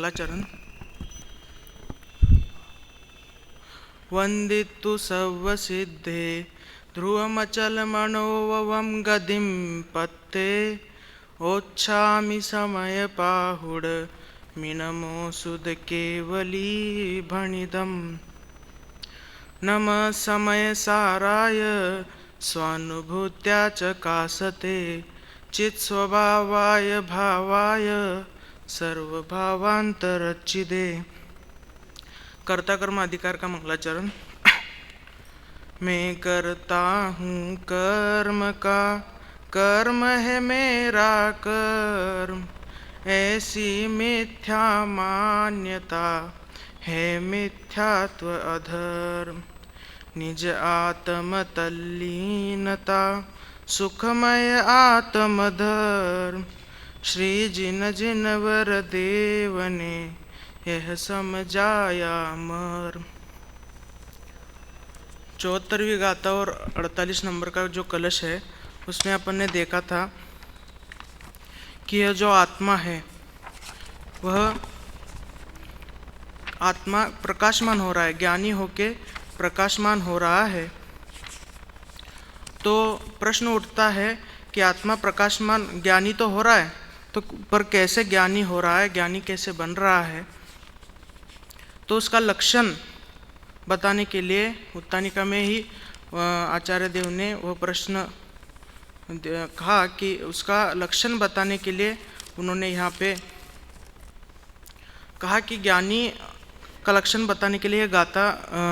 मंगलाचरण। वंदितु सर्वसिद्धे ध्रुवमचलमनोवं गतिं पत्ते ओच्छामि समयपाहुड मिनमो सुध केवली भणिदम्। नमः समयसाराय स्वानुभूत्या चकासते चित्स्वभावाय भावाय सर्वभावांतरच्चिदे। कर्ता कर्म अधिकार का मंगलाचरण। मैं करता हूँ कर्म का, कर्म है मेरा कर्म, ऐसी मिथ्या मान्यता है मिथ्यात्व अधर्म। निज आत्म तल्लीनता सुखमय आत्मधर्म, श्री जिन जिन वर देव ने यह समझाया मर्म। 74वीं गाथा और 48 नंबर का जो कलश है उसमें अपन ने देखा था कि यह जो आत्मा है वह आत्मा प्रकाशमान हो रहा है, ज्ञानी होके प्रकाशमान हो रहा है। तो प्रश्न उठता है कि आत्मा प्रकाशमान ज्ञानी तो हो रहा है, तो पर कैसे ज्ञानी हो रहा है, ज्ञानी कैसे बन रहा है? तो उसका लक्षण बताने के लिए उत्तानिका में ही आचार्य देव ने वह प्रश्न कहा कि उसका लक्षण बताने के लिए उन्होंने यहाँ पे कहा कि ज्ञानी का लक्षण बताने के लिए गाथा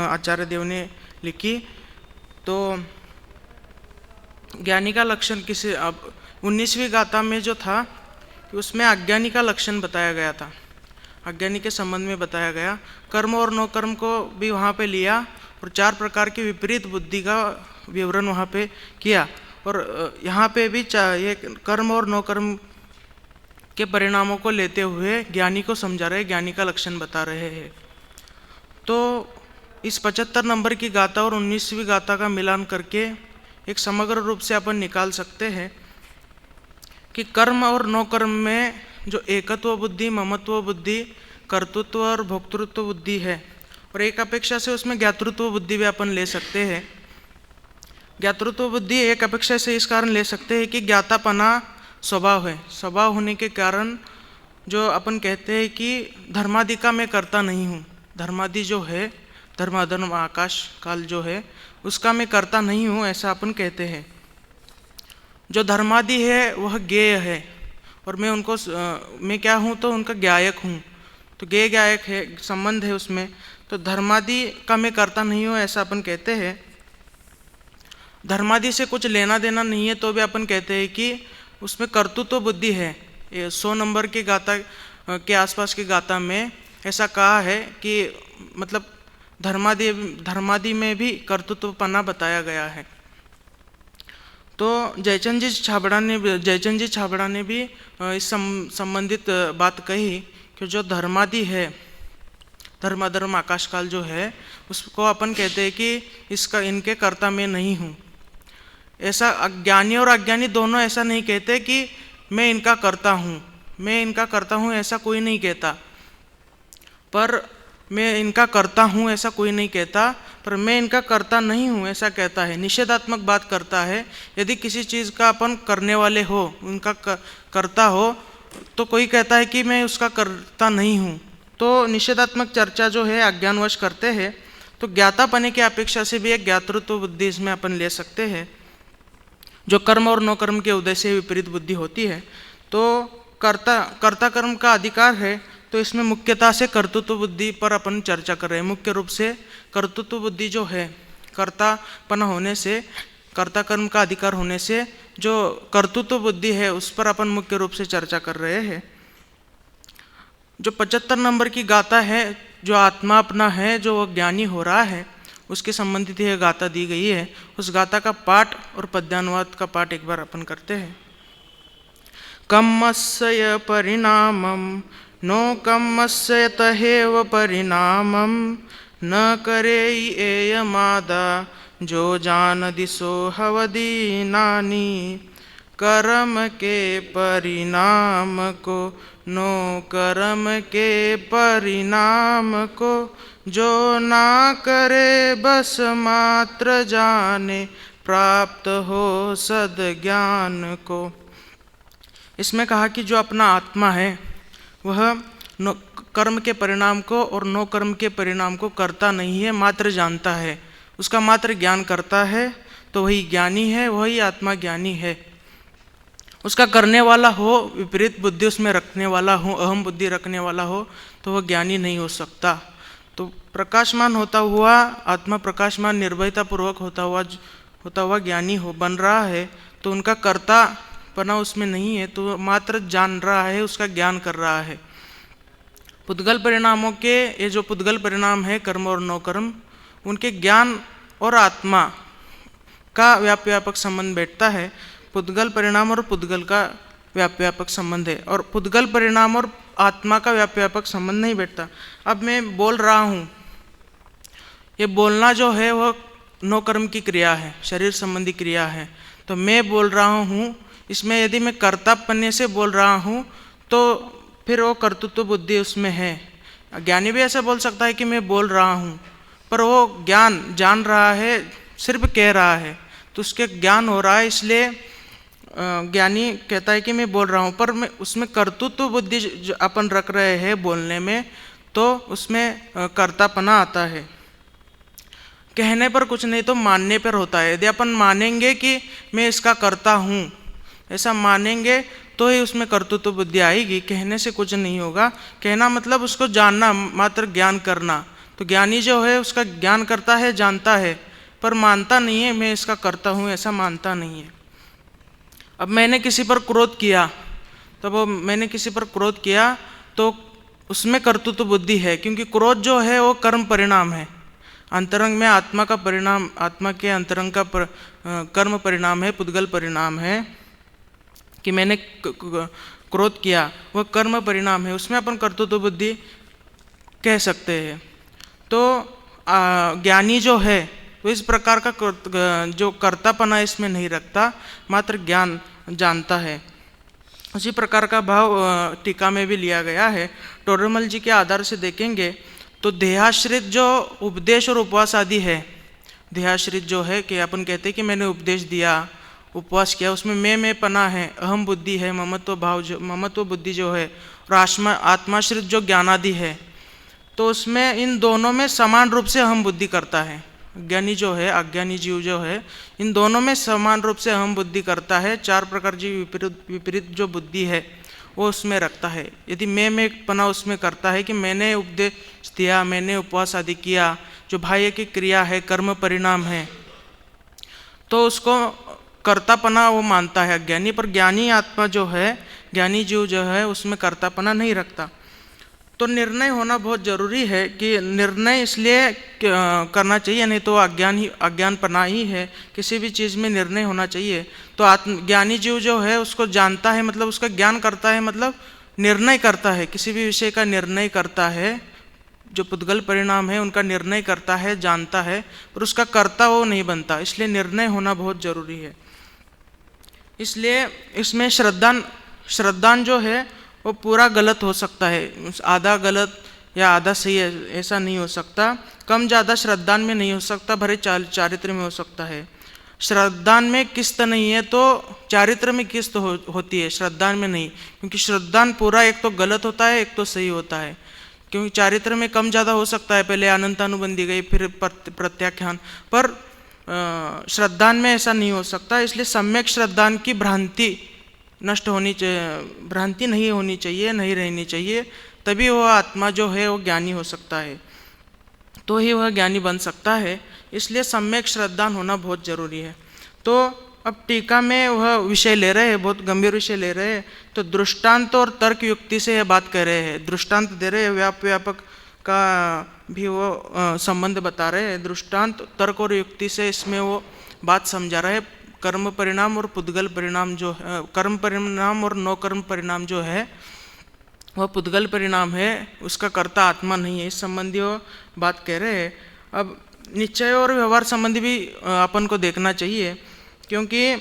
आचार्य देव ने लिखी। तो ज्ञानी का लक्षण किसे, अब 19वीं गाथा में जो था उसमें अज्ञानी का लक्षण बताया गया था, अज्ञानी के संबंध में बताया गया। कर्म और नो कर्म को भी वहाँ पे लिया और 4 प्रकार की विपरीत बुद्धि का विवरण वहाँ पे किया। और यहाँ पे भी ये कर्म और नो कर्म के परिणामों को लेते हुए ज्ञानी को समझा रहे, ज्ञानी का लक्षण बता रहे हैं। तो इस 75 नंबर की गाथा और 19वीं गाथा का मिलान करके एक समग्र रूप से अपन निकाल सकते हैं कि कर्म और नो कर्म में जो एकत्व बुद्धि, ममत्व बुद्धि, कर्तृत्व और भोक्तृत्व बुद्धि है, और एक अपेक्षा से उसमें ज्ञातृत्व बुद्धि भी अपन ले सकते हैं। ज्ञातृत्व बुद्धि एक अपेक्षा से इस कारण ले सकते हैं कि ज्ञातापना स्वभाव है, स्वभाव होने के कारण जो अपन कहते हैं कि धर्मादि का मैं करता नहीं हूँ, धर्मादि जो है, धर्माधर्म आकाश काल जो है उसका मैं करता नहीं हूँ, ऐसा अपन कहते हैं। जो धर्मादि है वह ज्ञेय है और मैं उनको मैं क्या हूँ तो उनका ज्ञायक हूँ, तो ज्ञेय ज्ञायक है, संबंध है उसमें। तो धर्मादि का मैं करता नहीं हूँ ऐसा अपन कहते हैं। धर्मादि से कुछ लेना देना नहीं है तो भी अपन कहते हैं कि उसमें कर्तृत्व बुद्धि है। 100 नंबर की गाथा के आसपास की गाथा में ऐसा कहा है कि मतलब धर्मादि में भी कर्तृत्वपना बताया गया है। तो जयचंद जी छाबड़ा ने भी इस संबंधित बात कही कि जो धर्मादि है, धर्माधर्म आकाशकाल जो है उसको अपन कहते हैं कि इसका इनके कर्ता मैं नहीं हूँ। ऐसा अज्ञानी और अज्ञानी दोनों ऐसा नहीं कहते कि मैं इनका करता हूँ, मैं इनका करता हूँ ऐसा कोई नहीं कहता, पर मैं इनका करता हूँ ऐसा कोई नहीं कहता, पर मैं इनका करता नहीं हूँ ऐसा कहता है। निषेधात्मक बात करता है। यदि किसी चीज़ का अपन करने वाले हो, उनका करता हो, तो कोई कहता है कि मैं उसका करता नहीं हूँ, तो निषेधात्मक चर्चा जो है अज्ञानवश करते हैं। तो ज्ञातापने की अपेक्षा से भी एक ज्ञातृत्व बुद्धि इसमें अपन ले सकते हैं, जो कर्म और नो कर्म के उदय से विपरीत बुद्धि होती है। तो कर्ता कर्म का अधिकार है, तो इसमें मुख्यतः से कर्तृत्व बुद्धि पर अपन चर्चा कर रहे हैं। मुख्य रूप से कर्तृत्व बुद्धि जो है, कर्तापना होने से, कर्ता कर्म का अधिकार होने से जो कर्तृत्व बुद्धि है उस पर अपन मुख्य रूप से चर्चा कर रहे हैं। जो 75 नंबर की गाथा है, जो आत्मा अपना है, जो ज्ञानी हो रहा है, उसके संबंधित यह गाथा दी गई है। उस गाथा का पाठ और पद्यानुवाद का पाठ एक बार अपन करते हैं। कम्मस्य परिणामम नो कम्मस्य तहेव परिणामम, न करेयि एयमादा जो जान दिशो हवदीनानि। कर्म के परिणाम को, नो कर्म के परिणाम को, जो ना करे बस मात्र जाने, प्राप्त हो सद्ज्ञान को। इसमें कहा कि जो अपना आत्मा है वह कर्म के परिणाम को और नो कर्म के परिणाम को करता नहीं है, मात्र जानता है, उसका मात्र ज्ञान करता है, तो वही ज्ञानी है, वही आत्मा ज्ञानी है। उसका करने वाला हो, विपरीत बुद्धि उसमें रखने वाला हो, अहम बुद्धि रखने वाला हो, तो वह ज्ञानी नहीं हो सकता। तो प्रकाशमान होता हुआ आत्मा, प्रकाशमान निर्भयता पूर्वक होता हुआ ज्ञानी हो बन रहा है, तो उनका कर्तापना उसमें नहीं है, तो मात्र जान रहा है, उसका ज्ञान कर रहा है। पुद्गल परिणामों के, ये जो पुद्गल परिणाम है कर्म और नो कर्म, उनके ज्ञान और आत्मा का व्यापक संबंध बैठता है। पुद्गल परिणाम और पुद्गल का व्यापक संबंध है, और पुद्गल परिणाम और आत्मा का व्यापक संबंध नहीं बैठता। अब मैं बोल रहा हूँ, ये बोलना जो है वह नो कर्म की क्रिया है, शरीर संबंधी क्रिया है। तो मैं बोल रहा हूँ, इसमें यदि मैं कर्तापन्य से बोल रहा हूँ तो फिर वो कर्तृत्व बुद्धि उसमें है। ज्ञानी भी ऐसा बोल सकता है कि मैं बोल रहा हूँ, पर वो ज्ञान जान रहा है, सिर्फ कह रहा है, तो उसके ज्ञान हो रहा है, इसलिए ज्ञानी कहता है कि मैं बोल रहा हूँ, पर मैं उसमें कर्तृत्व बुद्धि जो अपन रख रहे हैं बोलने में, तो उसमें कर्तापना आता है। कहने पर कुछ नहीं तो मानने पर होता है। यदि अपन मानेंगे कि मैं इसका कर्ता हूँ, ऐसा मानेंगे तो ही उसमें कर्तृत्व बुद्धि आएगी, कहने से कुछ नहीं होगा। कहना मतलब उसको जानना, मात्र ज्ञान करना। तो ज्ञानी जो है उसका ज्ञान करता है, जानता है, पर मानता नहीं है मैं इसका कर्ता हूँ, ऐसा मानता नहीं है। अब मैंने किसी पर क्रोध किया, तब वो मैंने किसी पर क्रोध किया तो उसमें कर्तृत्व बुद्धि है, क्योंकि क्रोध जो है वो कर्म परिणाम है। अंतरंग में आत्मा का परिणाम, आत्मा के अंतरंग का कर्म परिणाम है, पुद्गल परिणाम है कि मैंने क्रोध किया, वह कर्म परिणाम है, उसमें अपन कर्तृत्व बुद्धि कह सकते हैं। तो ज्ञानी जो है तो इस प्रकार का जो कर्तापना इसमें नहीं रखता, मात्र ज्ञान जानता है। उसी प्रकार का भाव टीका में भी लिया गया है। टोडरमल जी के आधार से देखेंगे तो देहाश्रित जो उपदेश और उपवास आदि है, देहाश्रित जो है कि अपन कहते हैं कि मैंने उपदेश दिया, उपवास किया, उसमें मैं पना है, अहम बुद्धि है, ममत्व भाव जो, ममत्व बुद्धि जो है, और आत्माश्रित जो ज्ञानादि है, तो उसमें इन दोनों में समान रूप से अहम बुद्धि करता है। ज्ञानी जो है, अज्ञानी जीव जो है, इन दोनों में समान रूप से अहम बुद्धि करता है। चार प्रकार की विपरीत जो बुद्धि है वो उसमें रखता है। यदि मैं पना उसमें करता है कि मैंने उपदेश दिया, मैंने उपवास आदि किया, जो बाह्य की क्रिया है, कर्म परिणाम है, तो उसको कर्तापना वो मानता है अज्ञानी। पर ज्ञानी आत्मा जो है, ज्ञानी जीव जो है, उसमें कर्तापना नहीं रखता। तो निर्णय होना बहुत जरूरी है कि निर्णय इसलिए करना चाहिए, नहीं तो अज्ञानपना ही है। किसी भी चीज़ में निर्णय होना चाहिए। तो ज्ञानी जीव जो है उसको जानता है, मतलब उसका ज्ञान करता है, मतलब निर्णय करता है, किसी भी विषय का निर्णय करता है। जो पुद्गल परिणाम है उनका निर्णय करता है, जानता है, पर उसका कर्ता वो नहीं बनता। इसलिए निर्णय होना बहुत जरूरी है। इसलिए इसमें श्रद्धान जो है वो पूरा गलत हो सकता है, आधा गलत या आधा सही है, ऐसा नहीं हो सकता। कम ज़्यादा श्रद्धान में नहीं हो सकता, भरे चारित्र में हो सकता है। श्रद्धान में किस्त नहीं है तो चारित्र में किस्त होती है, श्रद्धान में नहीं, क्योंकि श्रद्धान पूरा एक तो गलत होता है, एक तो सही होता है। क्योंकि चारित्र में कम ज़्यादा हो सकता है, पहले अनंतानुबंधी गई, फिर प्रत्याख्यान, पर श्रद्धान में ऐसा नहीं हो सकता। इसलिए सम्यक श्रद्धान की भ्रांति नष्ट होनी चाहिए, भ्रांति नहीं होनी चाहिए, नहीं रहनी चाहिए, तभी वह आत्मा जो है वो ज्ञानी हो सकता है, तो ही वह ज्ञानी बन सकता है। इसलिए सम्यक श्रद्धान होना बहुत जरूरी है। तो अब टीका में वह विषय ले रहे हैं, बहुत गंभीर विषय ले रहे हैं। तो दृष्टांत और तर्क युक्ति से यह बात कर रहे हैं, दृष्टांत दे रहे हैं, व्यापक का भी वो संबंध बता रहे हैं। दृष्टांत, तर्क और युक्ति से इसमें वो बात समझा रहे हैं। कर्म परिणाम और पुद्गल परिणाम जो है, कर्म परिणाम और नो कर्म परिणाम जो है वह पुद्गल परिणाम है, उसका कर्ता आत्मा नहीं है, इस संबंधी वो बात कह रहे हैं। अब निश्चय और व्यवहार संबंधी भी अपन को देखना चाहिए, क्योंकि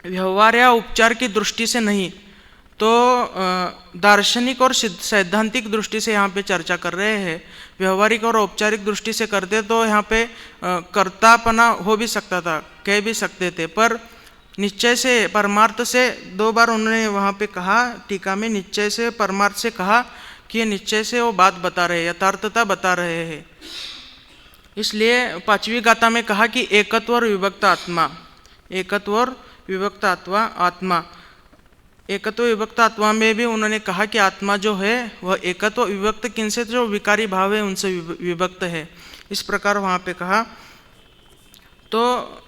व्यवहार या उपचार की दृष्टि से नहीं, तो दार्शनिक और सैद्धांतिक दृष्टि से यहाँ पे चर्चा कर रहे हैं। व्यवहारिक और औपचारिक दृष्टि से करते तो यहाँ पे कर्तापना हो भी सकता था, कह भी सकते थे, पर निश्चय से परमार्थ से, दो बार उन्होंने वहाँ पे कहा टीका में, निश्चय से परमार्थ से कहा कि ये निश्चय से वो बात बता रहे हैं, यथार्थता बता रहे हैं। इसलिए पांचवी गाथा में कहा कि एकत्व और विभक्त आत्मा, एकत्व और विभक्त आत्मा, एकत्व विभक्त आत्मा में भी उन्होंने कहा कि आत्मा जो है वह एकत्व विभक्त किनसे, जो विकारी भाव है उनसे विभक्त है, इस प्रकार वहाँ पे कहा। तो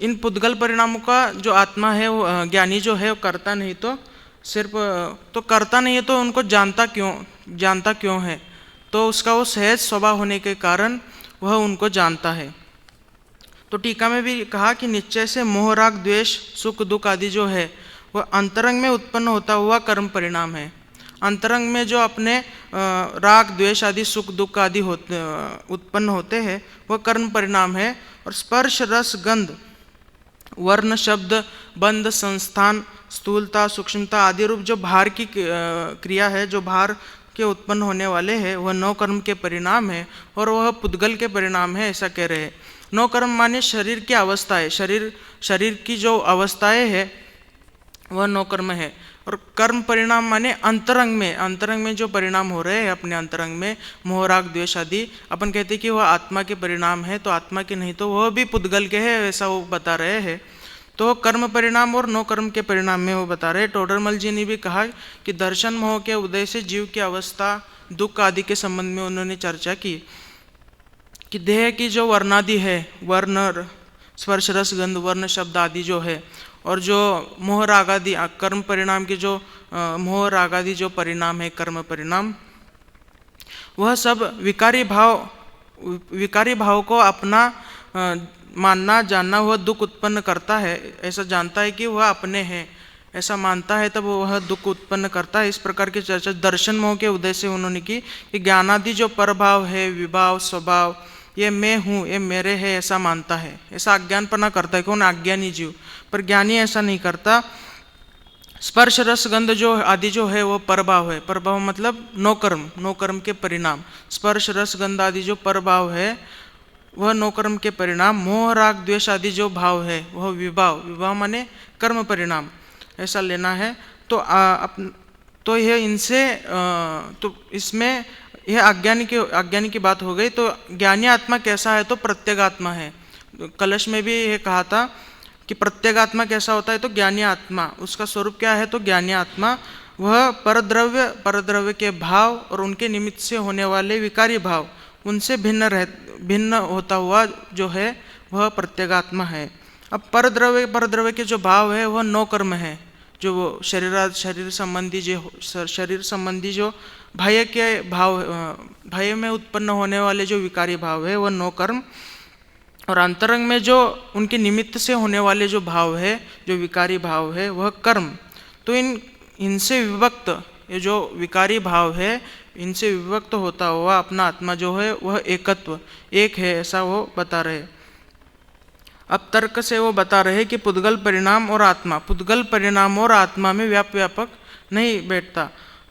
इन पुद्गल परिणामों का जो आत्मा है वो ज्ञानी जो है वो करता नहीं, तो सिर्फ तो करता नहीं है तो उनको जानता क्यों है, तो उसका वो सहज स्वभाव होने के कारण वह उनको जानता है। तो टीका में भी कहा कि निश्चय से मोह राग द्वेष सुख दुख आदि जो है वह अंतरंग में उत्पन्न होता हुआ कर्म परिणाम है। अंतरंग में जो अपने राग द्वेष आदि सुख दुख आदि उत्पन्न होते हैं वह कर्म परिणाम है। और स्पर्श रस गंध वर्ण शब्द बंध संस्थान स्थूलता सूक्ष्मता आदि रूप जो भार की क्रिया है, जो भार के उत्पन्न होने वाले हैं, वह नौ कर्म के परिणाम है और वह पुद्गल के परिणाम है, ऐसा कह रहे हैं। नौ कर्म माने शरीर की अवस्था है, शरीर की जो अवस्थाएं है वह नौ कर्म है। और कर्म परिणाम माने अंतरंग में जो परिणाम हो रहे हैं अपने अंतरंग में, मोह राग द्वेष आदि, अपन कहते हैं कि वह आत्मा के परिणाम है, तो आत्मा के नहीं तो वह भी पुद्गल के है, ऐसा वो बता रहे हैं। तो कर्म परिणाम और नौ कर्म के परिणाम में वो बता रहे। टोडरमल जी ने भी कहा कि दर्शन मोह के उदय से जीव की अवस्था दुख आदि के संबंध में उन्होंने चर्चा की कि देह की जो वर्णादि है, वर्ण स्पर्श रस गंध वर्ण शब्द आदि जो है, और जो मोह राग आदि कर्म परिणाम के जो मोह राग आदि जो परिणाम है कर्म परिणाम, वह सब विकारी भाव को अपना मानना जानना वह दुख उत्पन्न करता है। ऐसा जानता है कि वह अपने हैं, ऐसा मानता है तब वह दुख उत्पन्न करता है। इस प्रकार की चर्चा दर्शन मोह के उदय से उन्होंने की कि ज्ञानादि जो परभाव है, विभाव स्वभाव, ये मैं हूँ, ये मेरे है, ऐसा मानता है, ऐसा अज्ञानपना करता है। कौन? अज्ञानी जीव। पर ज्ञानी ऐसा नहीं करता। स्पर्श रस गंध जो आदि जो है वो परभाव है। परभाव मतलब नौ कर्म के परिणाम। स्पर्श रस गंध आदि जो परभाव है वह नौ कर्म के परिणाम। मोह राग द्वेष आदि जो भाव है वह विभाव माने कर्म परिणाम, ऐसा लेना है। तो यह इनसे तो इसमें यह अज्ञानी की बात हो गई। तो ज्ञानी आत्मा कैसा है? तो प्रत्यगात्मा है। कलश में भी यह कहा था कि प्रत्यगात्मा कैसा होता है? तो ज्ञानी आत्मा। उसका स्वरूप क्या है? तो ज्ञानी आत्मा वह परद्रव्य के भाव और उनके निमित्त से होने वाले विकारी भाव, उनसे भिन्न होता हुआ जो है वह प्रत्यगात्मा है। अब परद्रव्य के जो भाव है वह नौ कर्म है, जो वो शरीर संबंधी जो बाह्य के भाव, बाह्य में उत्पन्न होने वाले जो विकारी भाव है वह नौ कर्म, और अंतरंग में जो उनके निमित्त से होने वाले जो भाव है, जो विकारी भाव है, वह कर्म। तो इनसे विभक्त ये जो विकारी भाव है, इनसे विभक्त होता हुआ अपना आत्मा जो है वह एकत्व एक है, ऐसा वो बता रहे। अब तर्क से वो बता रहे कि पुद्गल परिणाम और आत्मा, पुद्गल परिणाम और आत्मा में व्यापक नहीं बैठता।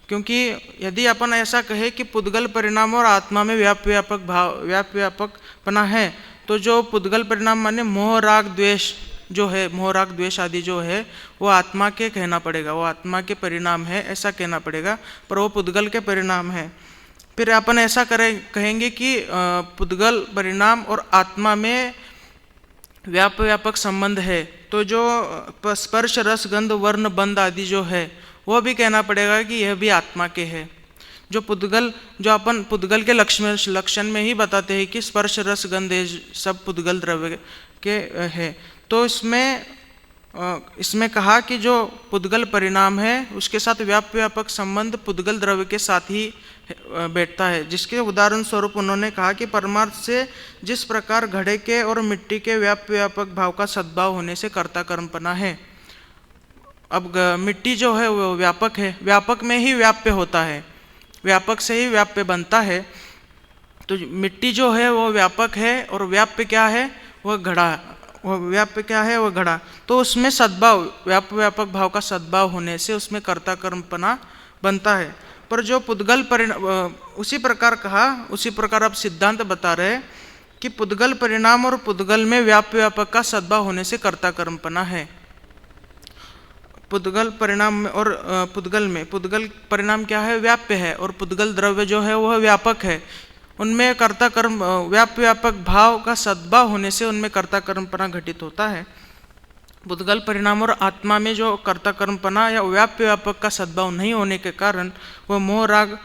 क्योंकि यदि अपन ऐसा कहे कि पुद्गल परिणाम और आत्मा में व्यापकपना है, तो जो पुद्गल परिणाम माने मोह राग द्वेष जो है, मोह राग द्वेष आदि जो है वो आत्मा के कहना पड़ेगा, वो आत्मा के परिणाम है ऐसा कहना पड़ेगा, पर वो पुद्गल के परिणाम है। फिर अपन ऐसा कहेंगे कि पुद्गल परिणाम और आत्मा में व्यापक संबंध है, तो जो स्पर्श रस गंध वर्ण बंध आदि जो है वह भी कहना पड़ेगा कि यह भी आत्मा के है। जो अपन पुद्गल के लक्षण में ही बताते हैं कि स्पर्श रस गंध सब पुद्गल द्रव्य के है। तो इसमें कहा कि जो पुद्गल परिणाम है उसके साथ व्यापक संबंध पुद्गल द्रव्य के साथ ही बैठता है। जिसके उदाहरण स्वरूप उन्होंने कहा कि परमार्थ से जिस प्रकार घड़े के और मिट्टी के व्यापक भाव का सद्भाव होने से कर्ता कर्मपना है। अब मिट्टी जो है वो व्यापक है, व्यापक में ही व्याप्य होता है, व्यापक से ही व्याप्य बनता है। तो मिट्टी जो है वो व्यापक है और व्याप्य क्या है? वह घड़ा, वह व्याप्य क्या है, वह घड़ा, तो उसमें सद्भाव, व्यापक भाव का सद्भाव होने से उसमें कर्ता कर्मपना बनता है। पर जो पुद्गल परिणाम, उसी प्रकार कहा, उसी प्रकार अब सिद्धांत बता रहे कि पुद्गल परिणाम और पुद्गल में व्यापक का सद्भाव होने से कर्ता कर्मपना है। पुद्गल परिणाम और पुद्गल में, पुद्गल परिणाम क्या है, व्याप्य है, और पुद्गल द्रव्य जो है वह व्यापक है। उनमें कर्ता कर्म व्यापक भाव का सद्भाव होने से उनमें कर्ता कर्मपना घटित होता है। पुद्गल परिणाम और आत्मा में जो कर्ता कर्मपना या व्यापक का सद्भाव नहीं होने के कारण, वह मोह राग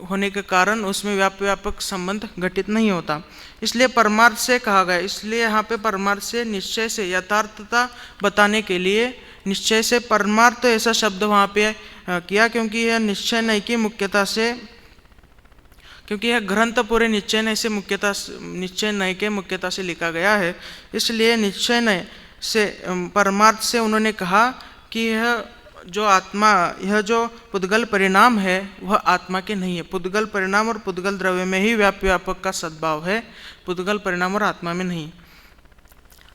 होने के कारण उसमें व्यापक संबंध घटित नहीं होता। इसलिए परमार्थ से कहा गया, इसलिए यहाँ पे परमार्थ से निश्चय से यथार्थता बताने के लिए निश्चय से परमार्थ ऐसा शब्द वहाँ पे किया, क्योंकि यह निश्चय नहीं की मुख्यता से, क्योंकि यह ग्रंथ पूरे निश्चय नहीं के मुख्यता से लिखा गया है। इसलिए निश्चय नहीं से परमार्थ से उन्होंने कहा कि यह जो आत्मा, यह जो पुद्गल परिणाम है वह आत्मा के नहीं है। पुद्गल परिणाम और पुद्गल द्रव्य में ही व्यापक का सद्भाव है, पुद्गल परिणाम और आत्मा में नहीं।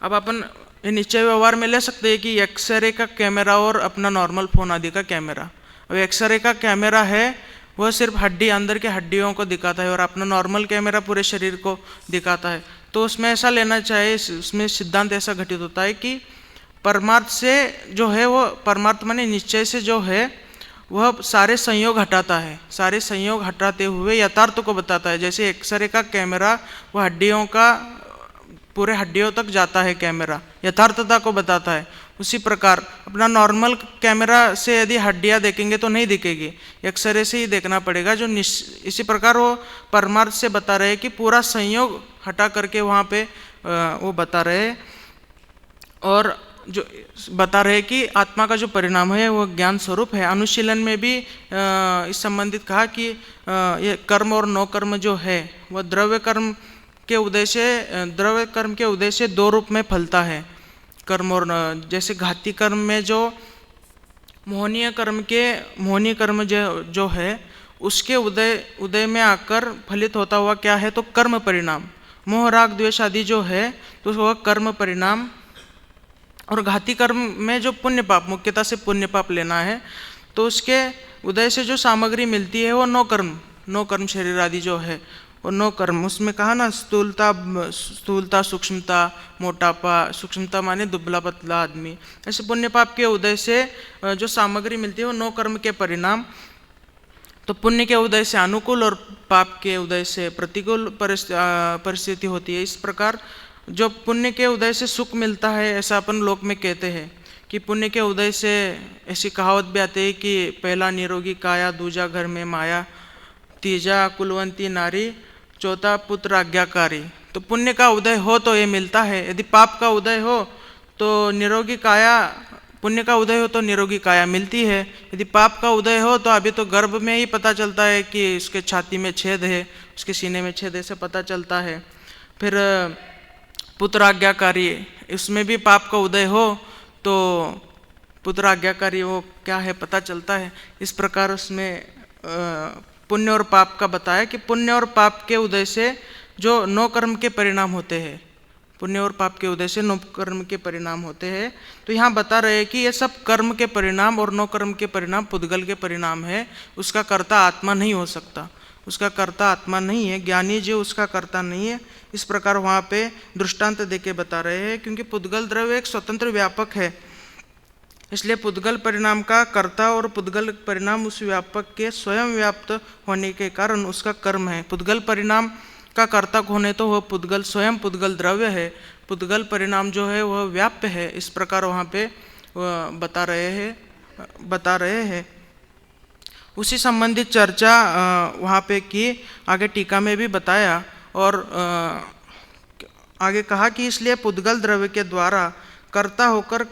अब अपन ये निश्चय व्यवहार में ले सकते हैं कि एक्सरे का कैमरा और अपना नॉर्मल फ़ोन आदि का कैमरा। अब एक्सरे का कैमरा है वह सिर्फ हड्डी, अंदर के हड्डियों को दिखाता है, और अपना नॉर्मल कैमरा पूरे शरीर को दिखाता है। तो उसमें ऐसा लेना चाहिए, उसमें सिद्धांत ऐसा घटित होता है कि परमार्थ से जो है वो, परमार्थ माने निश्चय से जो है वह सारे संयोग हटाता है, सारे संयोग हटाते हुए यथार्थ को बताता है। जैसे एक्सरे का कैमरा वह हड्डियों का पूरे हड्डियों तक जाता है, कैमरा यथार्थता को बताता है। उसी प्रकार अपना नॉर्मल कैमरा से यदि हड्डियां देखेंगे तो नहीं दिखेगी, एक्सरे से ही देखना पड़ेगा। जो इसी प्रकार वो परमार्थ से बता रहे हैं कि पूरा संयोग हटा करके वहाँ पे वो बता रहे हैं, और जो बता रहे कि आत्मा का जो परिणाम है वो ज्ञान स्वरूप है। अनुशीलन में भी इस संबंधित कहा कि ये कर्म और नो कर्म जो है वह द्रव्य कर्म के उदय से दो रूप में फलता है। कर्म और जैसे घाती कर्म में जो मोहनीय कर्म जो है उसके उदय में आकर फलित होता हुआ क्या है, तो कर्म परिणाम। मोह राग द्वेष आदि जो है तो वह कर्म परिणाम, और घाती कर्म में जो पुण्य पाप, मुख्यतः से पुण्य पाप लेना है, तो उसके उदय से जो सामग्री मिलती है वो नो कर्म शरीर आदि जो है और नो कर्म। उसमें कहा ना, स्थूलता, सूक्ष्मता, मोटापा, सूक्ष्मता माने दुबला पतला आदमी, ऐसे पुण्य पाप के उदय से जो सामग्री मिलती है वो नो कर्म के परिणाम। तो पुण्य के उदय से अनुकूल और पाप के उदय से प्रतिकूल परिस्थिति होती है। इस प्रकार जो पुण्य के उदय से सुख मिलता है, ऐसा अपन लोक में कहते हैं कि पुण्य के उदय से, ऐसी कहावत भी आती है कि पहला निरोगी काया, दूजा घर में माया, तीजा कुलवंती नारी, चौथा पुत्र आज्ञाकारी। तो पुण्य का उदय हो तो ये मिलता है, यदि पाप का उदय हो तो निरोगी काया, पुण्य का उदय हो तो निरोगी काया मिलती है, यदि पाप का उदय हो तो अभी तो गर्भ में ही पता चलता है कि उसके छाती में छेद है, उसके सीने में छेद है, ऐसे पता चलता है। फिर पुत्र आज्ञाकारी, इसमें भी पाप का उदय हो तो पुत्र आज्ञाकारी वो क्या है पता चलता है। इस प्रकार उसमें पुण्य और पाप का बताया कि पुण्य और पाप के उदय से जो नो कर्म के परिणाम होते हैं, पुण्य और पाप के उदय से नो कर्म के परिणाम होते हैं। तो यहाँ बता रहे हैं कि ये सब कर्म के परिणाम और नो कर्म के परिणाम पुद्गल के परिणाम है, उसका कर्ता आत्मा नहीं हो सकता, उसका कर्ता आत्मा नहीं है, ज्ञानी जो उसका कर्ता नहीं है। इस प्रकार वहाँ पे दृष्टांत देके बता रहे हैं, क्योंकि पुद्गल द्रव्य एक स्वतंत्र व्यापक है, इसलिए पुद्गल परिणाम का कर्ता और पुद्गल परिणाम उस व्यापक के स्वयं व्याप्त होने के कारण उसका कर्म है। पुद्गल परिणाम का कर्ता होने तो वह पुद्गल स्वयं पुद्गल द्रव्य है, पुद्गल परिणाम जो है वह व्याप्य है। इस प्रकार वहाँ पे बता रहे हैं। उसी संबंधित चर्चा वहाँ पे की, आगे टीका में भी बताया, और आगे कहा कि इसलिए पुद्गल द्रव्य के द्वारा कर्ता होकर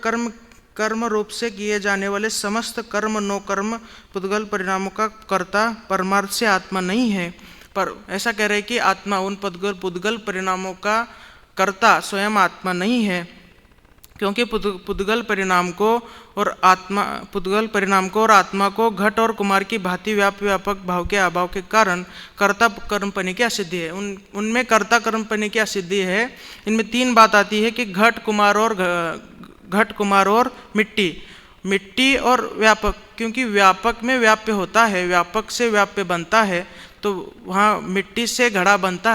कर्म रूप से किए जाने वाले समस्त कर्म नो कर्म पुद्गल परिणामों का कर्ता परमार्थ से आत्मा नहीं है। पर ऐसा कह रहे हैं कि आत्मा उन पुद्गल परिणामों का कर्ता स्वयं आत्मा नहीं है। क्योंकि पुद्गल परिणाम को और आत्मा को घट और कुमार की भांति व्यापक भाव के अभाव के कारण कर्ता कर्मपनि की असिद्धि है। उनमें कर्ता कर्मपनि की असिद्धि है। इनमें तीन बात आती है कि घट कुमार और मिट्टी और व्यापक, क्योंकि व्यापक में व्याप्य होता है, व्यापक से व्याप्य बनता है, तो वहाँ मिट्टी से घड़ा बनता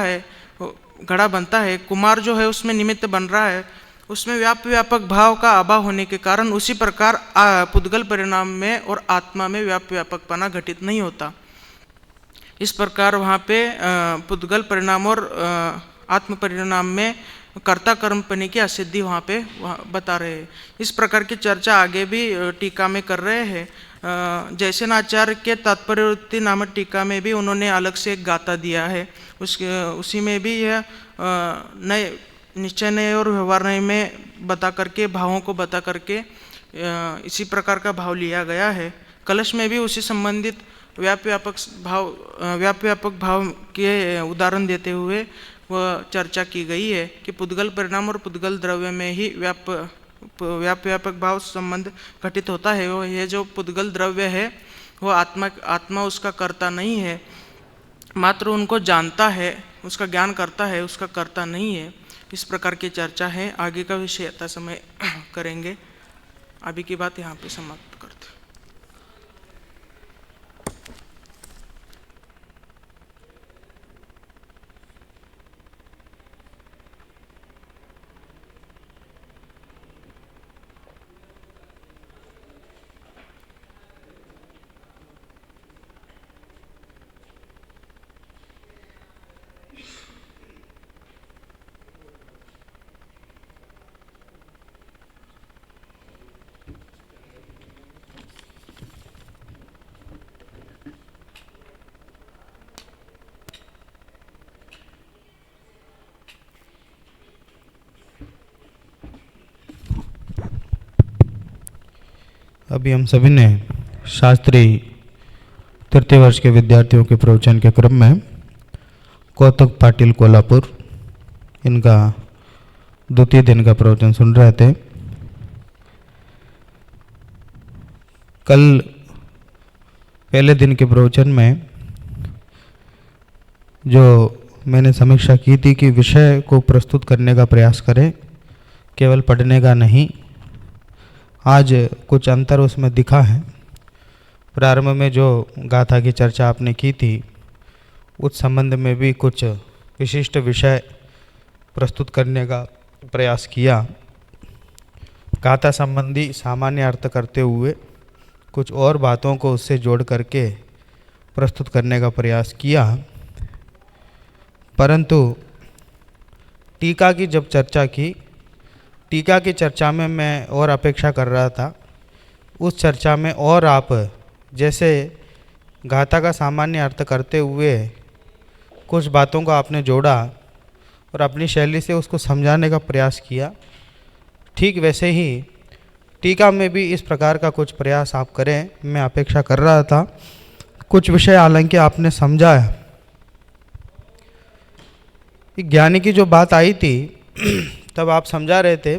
है। कुमार जो है उसमें निमित्त बन रहा है, उसमें व्यापक भाव का अभाव होने के कारण उसी प्रकार पुद्गल परिणाम में और आत्मा में व्यापकपना घटित नहीं होता। इस प्रकार वहाँ पे पुद्गल परिणाम और आत्म परिणाम में कर्ता कर्मपनि की असिद्धि वहाँ पे बता रहे हैं। इस प्रकार की चर्चा आगे भी टीका में कर रहे हैं। जयसेनाचार्य के तात्पर्यवृत्ति नामक टीका में भी उन्होंने अलग से एक गाथा दिया है। उसी में भी यह नए निश्चय नय और व्यवहार नय में बता करके, भावों को बता करके इसी प्रकार का भाव लिया गया है। कलश में भी उसी संबंधित व्यापक भाव के उदाहरण देते हुए वह चर्चा की गई है कि पुद्गल परिणाम और पुद्गल द्रव्य में ही व्यापक भाव संबंध घटित होता है। वो ये जो पुद्गल द्रव्य है वो आत्मा उसका कर्ता नहीं है, मात्र उनको जानता है, उसका ज्ञान करता है, उसका कर्ता नहीं है। इस प्रकार की चर्चा है। आगे का विषय यथा समय करेंगे। अभी की बात यहाँ पे समाप्त करते हैं। अभी हम सभी ने शास्त्री तृतीय वर्ष के विद्यार्थियों के प्रवचन के क्रम में कौतुक पाटिल कोल्हापुर इनका द्वितीय दिन का प्रवचन सुन रहे थे। कल पहले दिन के प्रवचन में जो मैंने समीक्षा की थी कि विषय को प्रस्तुत करने का प्रयास करें, केवल पढ़ने का नहीं। आज कुछ अंतर उसमें दिखा है। प्रारंभ में जो गाथा की चर्चा आपने की थी उस संबंध में भी कुछ विशिष्ट विषय प्रस्तुत करने का प्रयास किया। गाथा संबंधी सामान्य अर्थ करते हुए कुछ और बातों को उससे जोड़ करके प्रस्तुत करने का प्रयास किया। परंतु टीका की जब चर्चा की, टीका की चर्चा में मैं और अपेक्षा कर रहा था। उस चर्चा में और आप जैसे गाथा का सामान्य अर्थ करते हुए कुछ बातों को आपने जोड़ा और अपनी शैली से उसको समझाने का प्रयास किया, ठीक वैसे ही टीका में भी इस प्रकार का कुछ प्रयास आप करें, मैं अपेक्षा कर रहा था। कुछ विषय हालांकि आपने समझा है। ज्ञानी की जो बात आई थी तब आप समझा रहे थे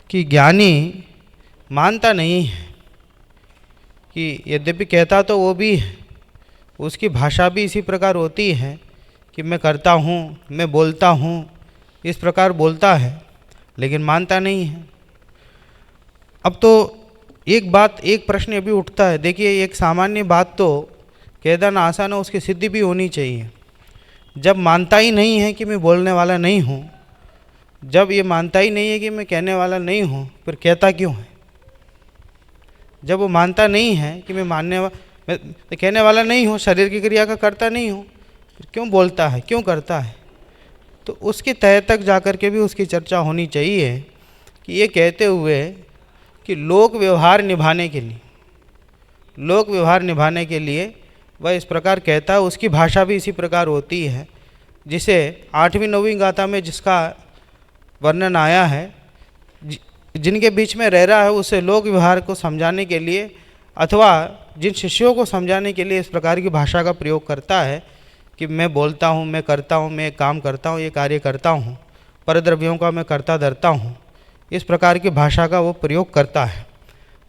कि ज्ञानी मानता नहीं है, कि यद्यपि कहता तो वो भी है, उसकी भाषा भी इसी प्रकार होती है कि मैं करता हूँ, मैं बोलता हूँ, इस प्रकार बोलता है, लेकिन मानता नहीं है। अब तो एक प्रश्न अभी उठता है। देखिए, एक सामान्य बात तो कह देना आसान है, उसकी सिद्धि भी होनी चाहिए। जब मानता ही नहीं है कि मैं बोलने वाला नहीं हूँ, जब ये मानता ही नहीं है कि मैं कहने वाला नहीं हूँ, फिर कहता क्यों है? जब वो मानता नहीं है कि मैं कहने वाला नहीं हूँ, शरीर की क्रिया का करता नहीं हूँ, फिर क्यों बोलता है, क्यों करता है? तो उसके तह तक जा कर के भी उसकी चर्चा होनी चाहिए कि ये कहते हुए कि लोक व्यवहार निभाने के लिए वह इस प्रकार कहता है। उसकी भाषा भी इसी प्रकार होती है, जिसे 8वीं 9वीं गाथा में जिसका वर्णन आया है, जिनके बीच में रह रहा है उसे लोक व्यवहार को समझाने के लिए अथवा जिन शिष्यों को समझाने के लिए इस प्रकार की भाषा का प्रयोग करता है कि मैं बोलता हूँ, मैं करता हूँ, मैं काम करता हूँ, ये कार्य करता हूँ, परद्रव्यों का मैं करता धरता हूँ, इस प्रकार की भाषा का वो प्रयोग करता है।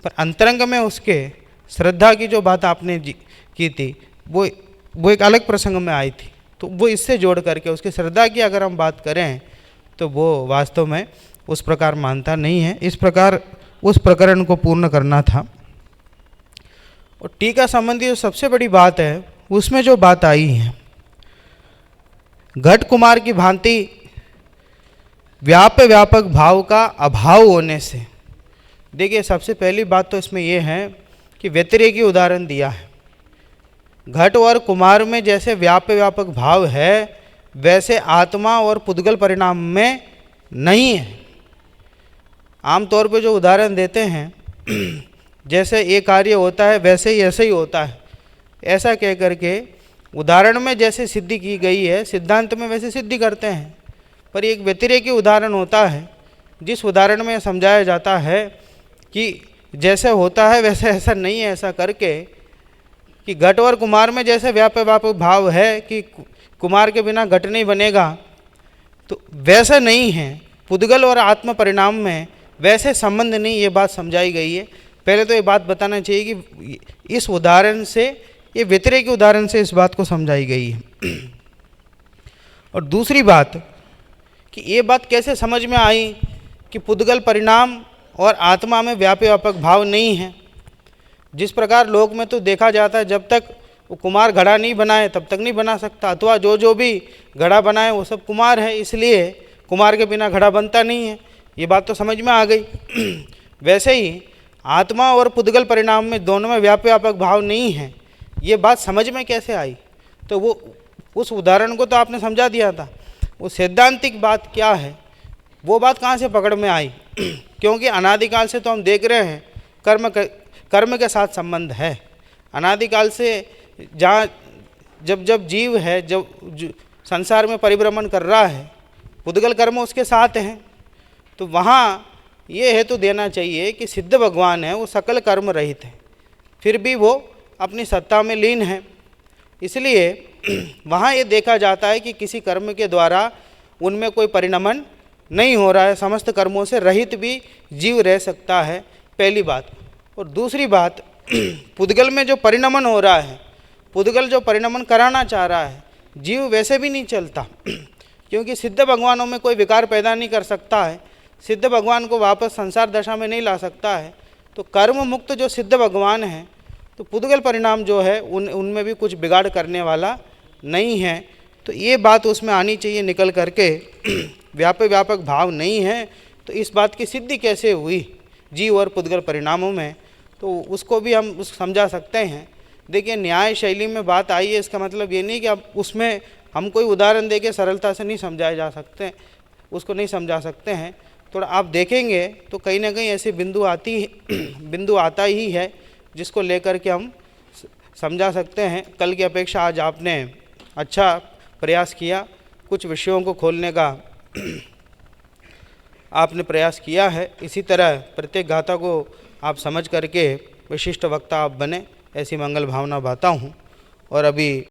पर अंतरंग में उसके श्रद्धा की जो बात आपने की थी वो एक अलग प्रसंग में आई थी, तो वो इससे जोड़ करके उसकी श्रद्धा की अगर हम बात करें तो वो वास्तव में उस प्रकार मानता नहीं है। इस प्रकार उस प्रकरण को पूर्ण करना था। और टीका संबंधी जो सबसे बड़ी बात है उसमें जो बात आई है, घट कुमार की भांति व्यापक भाव का अभाव होने से, देखिए सबसे पहली बात तो इसमें यह है कि व्यतिरेकी उदाहरण दिया है। घट और कुमार में जैसे व्यापक भाव है वैसे आत्मा और पुद्गल परिणाम में नहीं है। आमतौर पर जो उदाहरण देते हैं जैसे ये कार्य होता है वैसे ही ऐसे ही होता है, ऐसा कह करके उदाहरण में जैसे सिद्धि की गई है सिद्धांत में वैसे सिद्धि करते हैं। पर एक व्यतिरेकी उदाहरण होता है जिस उदाहरण में समझाया जाता है कि जैसे होता है वैसे ऐसा नहीं है, ऐसा करके कि घट और कुमार में जैसे व्यापक भाव है कि कुमार के बिना घट नहीं बनेगा, तो वैसा नहीं है पुद्गल और आत्म परिणाम में वैसे संबंध नहीं, ये बात समझाई गई है। पहले तो ये बात बताना चाहिए कि इस उदाहरण से, ये व्यतिरेकी उदाहरण से इस बात को समझाई गई है। और दूसरी बात कि ये बात कैसे समझ में आई कि पुद्गल परिणाम और आत्मा में व्यापक भाव नहीं है। जिस प्रकार लोक में तो देखा जाता है जब तक वो कुमार घड़ा नहीं बनाए तब तक नहीं बना सकता, अथवा जो भी घड़ा बनाए वो सब कुमार है, इसलिए कुमार के बिना घड़ा बनता नहीं है। ये बात तो समझ में आ गई। वैसे ही आत्मा और पुद्गल परिणाम में दोनों में व्यापक भाव नहीं है, ये बात समझ में कैसे आई? तो वो उस उदाहरण को तो आपने समझा दिया था, वो सैद्धांतिक बात क्या है वो बात कहाँ से पकड़ में आई? क्योंकि अनादिकाल से तो हम देख रहे हैं कर्म के साथ संबंध है। अनादिकाल से जहाँ जब जीव है, जब संसार में परिभ्रमण कर रहा है, पुद्गल कर्म उसके साथ हैं, तो वहाँ ये हेतु देना चाहिए कि सिद्ध भगवान है वो सकल कर्म रहित है, फिर भी वो अपनी सत्ता में लीन है। इसलिए वहाँ ये देखा जाता है कि किसी कर्म के द्वारा उनमें कोई परिणमन नहीं हो रहा है, समस्त कर्मों से रहित भी जीव रह सकता है, पहली बात। और दूसरी बात, पुद्गल में जो परिणमन हो रहा है, पुद्गल जो परिणमन कराना चाह रहा है, जीव वैसे भी नहीं चलता, क्योंकि सिद्ध भगवानों में कोई विकार पैदा नहीं कर सकता है, सिद्ध भगवान को वापस संसार दशा में नहीं ला सकता है। तो कर्म मुक्त जो सिद्ध भगवान हैं, तो पुद्गल परिणाम जो है उनमें भी कुछ बिगाड़ करने वाला नहीं है। तो ये बात उसमें आनी चाहिए निकल करके। व्यापक भाव नहीं है तो इस बात की सिद्धि कैसे हुई जीव और पुद्गल परिणामों में, तो उसको भी हम समझा सकते हैं। देखिए न्याय शैली में बात आई है, इसका मतलब ये नहीं कि अब उसमें हम कोई उदाहरण देके सरलता से नहीं समझाए जा सकते, उसको नहीं समझा सकते हैं। थोड़ा आप देखेंगे तो कहीं ना कहीं ऐसे बिंदु आता ही है जिसको लेकर के हम समझा सकते हैं। कल की अपेक्षा आज आपने अच्छा प्रयास किया, कुछ विषयों को खोलने का आपने प्रयास किया है। इसी तरह प्रत्येक गाथा को आप समझ करके विशिष्ट वक्ता आप बने, ऐसी मंगल भावना बाता हूँ। और अभी